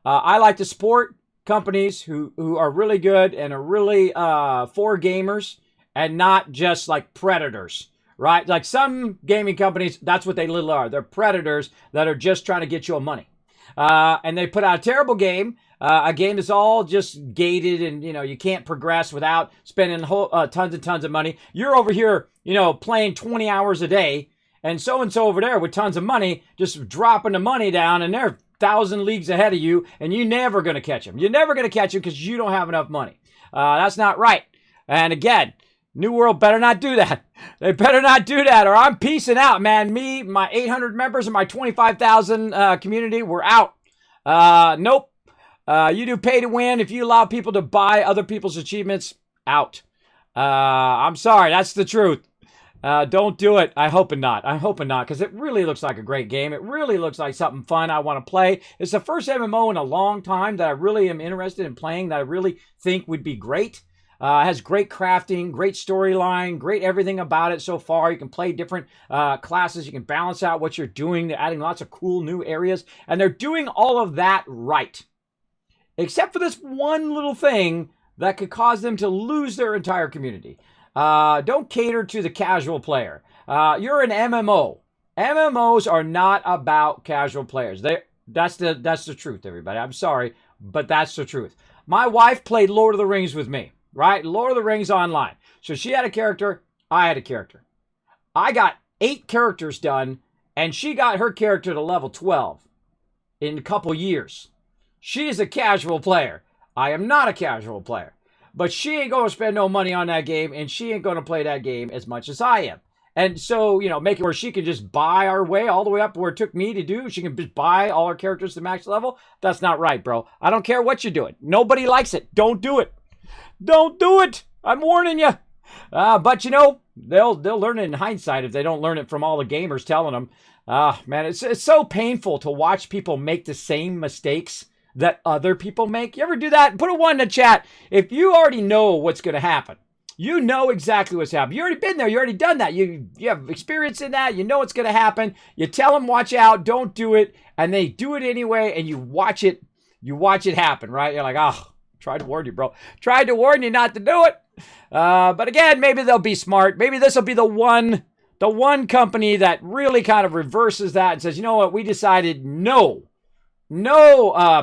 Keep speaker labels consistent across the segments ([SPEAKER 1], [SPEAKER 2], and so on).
[SPEAKER 1] I like to support companies who are really good and are really for gamers and not just like predators, right? Like some gaming companies, that's what they literally are. They're predators that are just trying to get your money. And they put out a terrible game, a game that's all just gated and, you can't progress without spending tons and tons of money. You're over here, playing 20 hours a day, and so over there with tons of money, just dropping the money down, and they're 1,000 leagues ahead of you, and you're never going to catch them. You're never going to catch them because you don't have enough money. That's not right. And again, New World better not do that. They better not do that, or I'm peacing out, man. Me, my 800 members, and my 25,000 community, we're out. Nope. You do pay to win. If you allow people to buy other people's achievements, out. I'm sorry. That's the truth. Don't do it. I hope not. I'm hoping not, because it really looks like a great game. It really looks like something fun I want to play. It's the first MMO in a long time that I really am interested in playing, that I really think would be great. It has great crafting, great storyline, great everything about it so far. You can play different classes. You can balance out what you're doing. They're adding lots of cool new areas, and they're doing all of that right. Except for this one little thing that could cause them to lose their entire community. Don't cater to the casual player. You're an MMO. MMOs are not about casual players. That's the truth, everybody. I'm sorry, but that's the truth. My wife played Lord of the Rings with me, right? Lord of the Rings online. So she had a character, I had a character. I got 8 characters done, and she got her character to level 12 in a couple years. She is a casual player. I am not a casual player. But she ain't going to spend no money on that game, and she ain't going to play that game as much as I am. And so, make it where she can just buy our way all the way up where it took me to do. She can just buy all our characters to max level. That's not right, bro. I don't care what you're doing. Nobody likes it. Don't do it. Don't do it. I'm warning you. But, they'll learn it in hindsight if they don't learn it from all the gamers telling them. Man, it's so painful to watch people make the same mistakes that other people make. You ever do that? Put a 1 in the chat. If you already know what's going to happen, you know exactly what's happening. You already been there. You already done that. You have experience in that. You know what's going to happen. You tell them, watch out, don't do it. And they do it anyway. And you watch it happen, right? You're like, tried to warn you, bro. Tried to warn you not to do it. But again, maybe they'll be smart. Maybe this will be the one company that really kind of reverses that and says, you know what? We decided no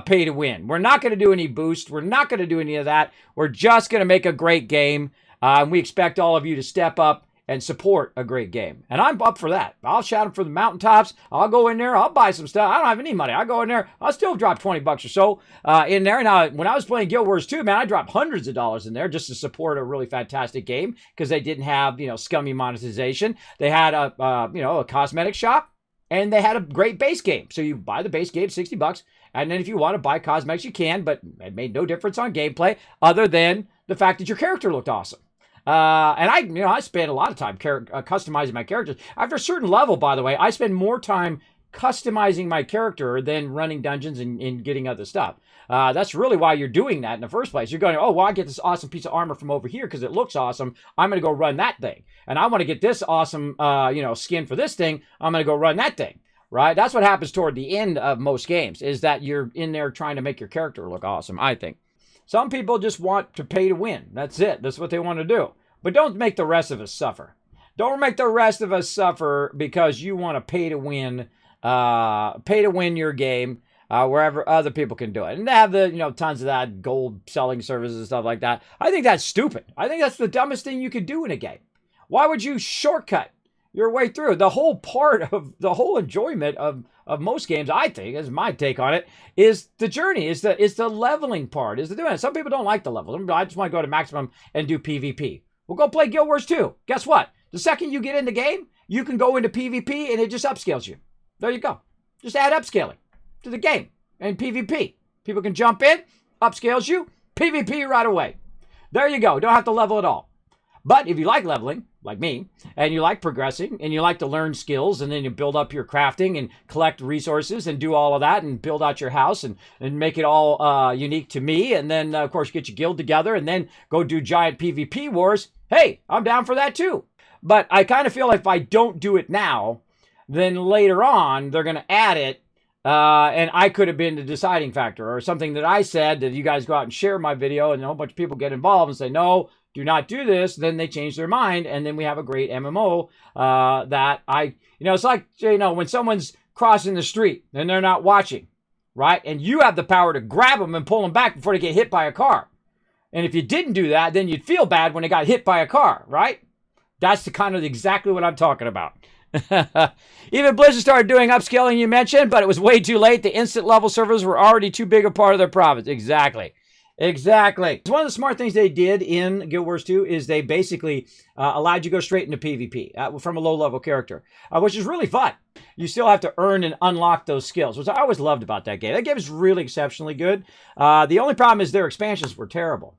[SPEAKER 1] pay to win. We're not going to do any boost. We're not going to do any of that. We're just going to make a great game. And we expect all of you to step up and support a great game. And I'm up for that. I'll shout them from the mountaintops. I'll go in there. I'll buy some stuff. I don't have any money. I'll go in there. I'll still drop $20 or so in there. Now, when I was playing Guild Wars 2, man, I dropped hundreds of dollars in there just to support a really fantastic game because they didn't have, scummy monetization. They had a cosmetic shop. And they had a great base game. So you buy the base game, $60. And then if you want to buy cosmetics, you can. But it made no difference on gameplay other than the fact that your character looked awesome. And I spent a lot of time customizing my characters. After a certain level, by the way, I spend more time customizing my character than running dungeons and getting other stuff. That's really why you're doing that in the first place. You're going, oh, well, I get this awesome piece of armor from over here because it looks awesome. I'm going to go run that thing. And I want to get this awesome, skin for this thing. I'm going to go run that thing, right? That's what happens toward the end of most games, is that you're in there trying to make your character look awesome, I think. Some people just want to pay to win. That's it. That's what they want to do. But don't make the rest of us suffer. Don't make the rest of us suffer because you want to pay to win your game. Wherever other people can do it. And they have the, tons of that gold selling services and stuff like that. I think that's stupid. I think that's the dumbest thing you could do in a game. Why would you shortcut your way through? The whole part of the whole enjoyment of most games, I think, is my take on it, is the journey, is the leveling part, is the doing it. Some people don't like the levels. I just want to go to maximum and do PvP. Well, go play Guild Wars 2. Guess what? The second you get in the game, you can go into PvP and it just upscales you. There you go. Just add upscaling to the game and PvP. People can jump in, upscales you, PvP right away. There you go. Don't have to level at all. But if you like leveling, like me, and you like progressing, and you like to learn skills, and then you build up your crafting and collect resources and do all of that and build out your house and make it all unique to me, and then, of course, get your guild together and then go do giant PvP wars, hey, I'm down for that too. But I kind of feel like if I don't do it now, then later on, they're going to add it And I could have been the deciding factor, or something that I said that you guys go out and share my video, and a whole bunch of people get involved and say, no, do not do this. Then they change their mind, and then we have a great MMO it's like, when someone's crossing the street and they're not watching, right? And you have the power to grab them and pull them back before they get hit by a car. And if you didn't do that, then you'd feel bad when they got hit by a car, right? That's exactly what I'm talking about. Even Blizzard started doing upscaling, you mentioned, but it was way too late. The instant level servers were already too big a part of their profits. Exactly. One of the smart things they did in Guild Wars 2 is they basically allowed you to go straight into PvP from a low-level character, which is really fun. You still have to earn and unlock those skills, which I always loved about that game. That game is really exceptionally good. The only problem is their expansions were terrible.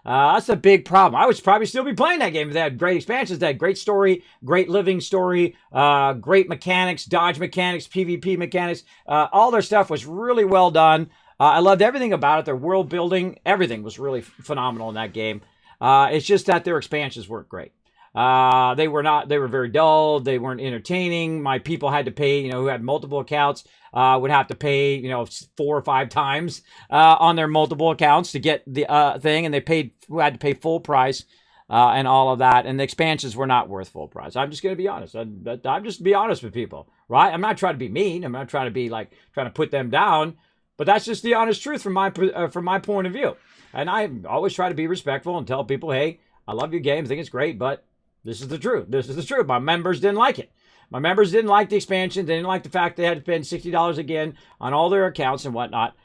[SPEAKER 1] That's a big problem. I would probably still be playing that game if they had great expansions. They had great story, great living story, great mechanics, dodge mechanics, PvP mechanics. All their stuff was really well done. I loved everything about it. Their world building, everything was really phenomenal in that game. It's just that their expansions weren't great. They were very dull. They weren't entertaining. My people had to pay, who had multiple accounts, would have to pay, 4 or 5 times on their multiple accounts to get the thing, and had to pay full price and all of that. And the expansions were not worth full price. I'm just going to be honest. I'm just be honest with people, right? I'm not trying to be mean. I'm not trying to be trying to put them down, but that's just the honest truth from my point of view. And I always try to be respectful and tell people, hey, I love your game, I think it's great, but this is the truth. This is the truth. My members didn't like it. My members didn't like the expansion. They didn't like the fact they had to spend $60 again on all their accounts and whatnot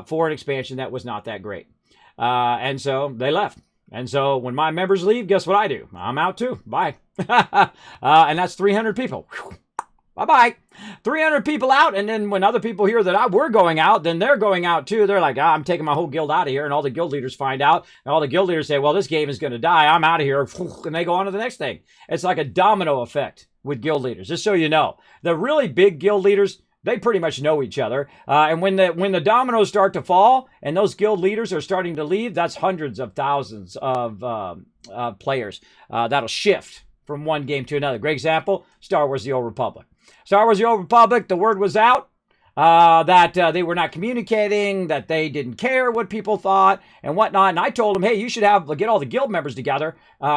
[SPEAKER 1] for an expansion that was not that great. And so they left. And so when my members leave, guess what I do? I'm out too. Bye. And that's 300 people. Whew. Bye-bye. 300 people out, and then when other people hear that we're going out, then they're going out too. They're like, I'm taking my whole guild out of here, and all the guild leaders find out, and all the guild leaders say, well, this game is going to die. I'm out of here, and they go on to the next thing. It's like a domino effect with guild leaders, just so you know. The really big guild leaders, they pretty much know each other, and when the dominoes start to fall, and those guild leaders are starting to leave, that's hundreds of thousands of players that'll shift from one game to another. Great example, Star Wars The Old Republic. Star Wars The Old Republic, the word was out that they were not communicating, that they didn't care what people thought and whatnot. And I told them, hey, you should get all the guild members together,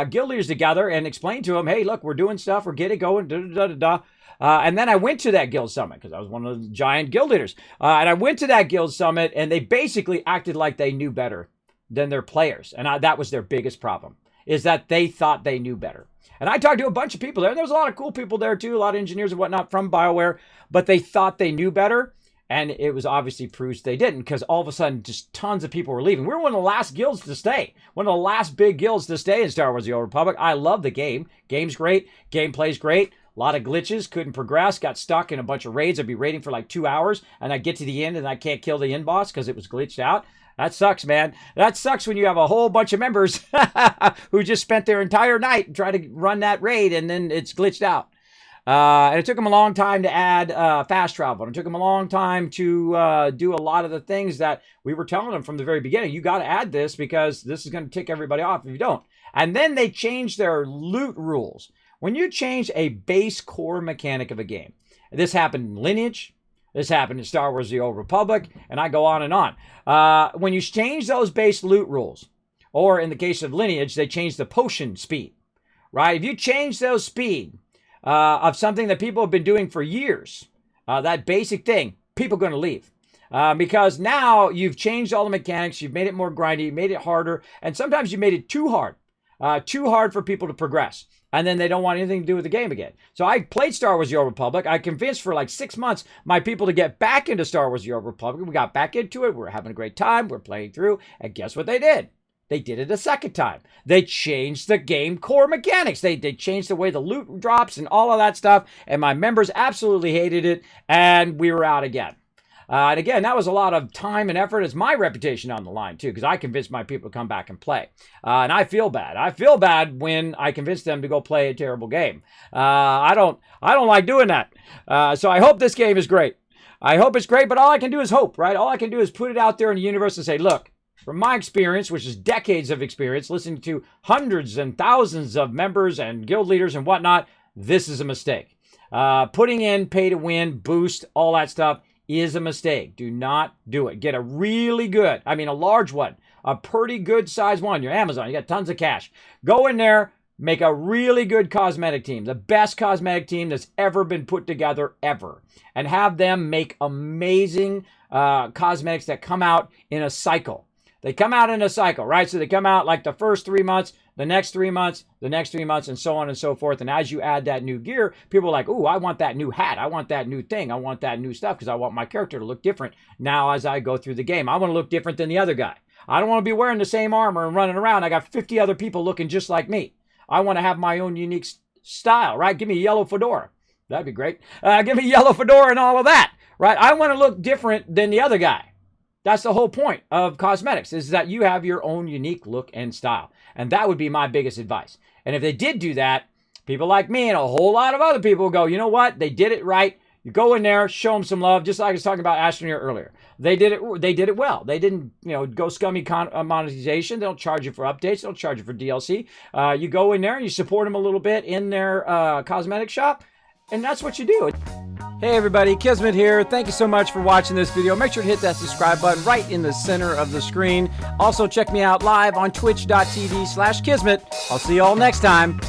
[SPEAKER 1] guild leaders together, and explain to them, hey, look, we're doing stuff, we're getting going, da-da-da-da-da. And then I went to that guild summit because I was one of the giant guild leaders. And I went to that guild summit, and they basically acted like they knew better than their players. And that was their biggest problem, is that they thought they knew better. And I talked to a bunch of people there. There was a lot of cool people there, too. A lot of engineers and whatnot from BioWare. But they thought they knew better. And it was obviously proves they didn't, because all of a sudden, just tons of people were leaving. We were one of the last guilds to stay. One of the last big guilds to stay in Star Wars The Old Republic. I love the game. Game's great. Gameplay's great. A lot of glitches. Couldn't progress. Got stuck in a bunch of raids. I'd be raiding for like 2 hours. And I'd get to the end and I can't kill the end boss because it was glitched out. That sucks, man. That sucks when you have a whole bunch of members who just spent their entire night trying to run that raid and then it's glitched out. And it took them a long time to add fast travel. And it took them a long time to do a lot of the things that we were telling them from the very beginning. You got to add this because this is going to tick everybody off if you don't. And then they changed their loot rules. When you change a base core mechanic of a game, this happened in Lineage. This happened in Star Wars The Old Republic, and I go on and on. When you change those base loot rules, or in the case of Lineage, they changed the potion speed, right? If you change those speed of something that people have been doing for years, that basic thing, people are going to leave. Because now you've changed all the mechanics, you've made it more grindy, you made it harder, and sometimes you made it too hard for people to progress. And then they don't want anything to do with the game again. So I played Star Wars The Old Republic. I convinced for like 6 months my people to get back into Star Wars The Old Republic. We got back into it. We were having a great time. We're playing through. And guess what they did? They did it a second time. They changed the game core mechanics. They changed the way the loot drops and all of that stuff. And my members absolutely hated it. And we were out again. And again, that was a lot of time and effort. It's my reputation on the line, too, because I convinced my people to come back and play. And I feel bad. I feel bad when I convince them to go play a terrible game. I don't like doing that. So I hope this game is great. I hope it's great, but all I can do is hope, right? All I can do is put it out there in the universe and say, look, from my experience, which is decades of experience, listening to hundreds and thousands of members and guild leaders and whatnot, this is a mistake. Putting in pay to win, boost, all that stuff is a mistake. Do not do it. Get a really good, I mean a large one, a pretty good size one. You're Amazon, you got tons of cash. Go in there, make a really good cosmetic team, the best cosmetic team that's ever been put together ever, and have them make amazing cosmetics that come out in a cycle. They come out in a cycle, right? So they come out like the first 3 months, the next 3 months, the next 3 months, and so on and so forth. And as you add that new gear, people are like, ooh, I want that new hat. I want that new thing. I want that new stuff because I want my character to look different now as I go through the game. I want to look different than the other guy. I don't want to be wearing the same armor and running around. I got 50 other people looking just like me. I want to have my own unique style, right? Give me a yellow fedora. That'd be great. Give me a yellow fedora and all of that, right? I want to look different than the other guy. That's the whole point of cosmetics, is that you have your own unique look and style. And that would be my biggest advice. And if they did do that, people like me and a whole lot of other people go, you know what? They did it right. You go in there, show them some love, just like I was talking about Astroneer earlier. They did it well. They didn't, go scummy monetization. They don't charge you for updates. They don't charge you for DLC. You go in there and you support them a little bit in their cosmetic shop, and that's what you do. Hey everybody, Kismet here. Thank you so much for watching this video. Make sure to hit that subscribe button right in the center of the screen. Also check me out live on twitch.tv/Kismet. I'll see you all next time.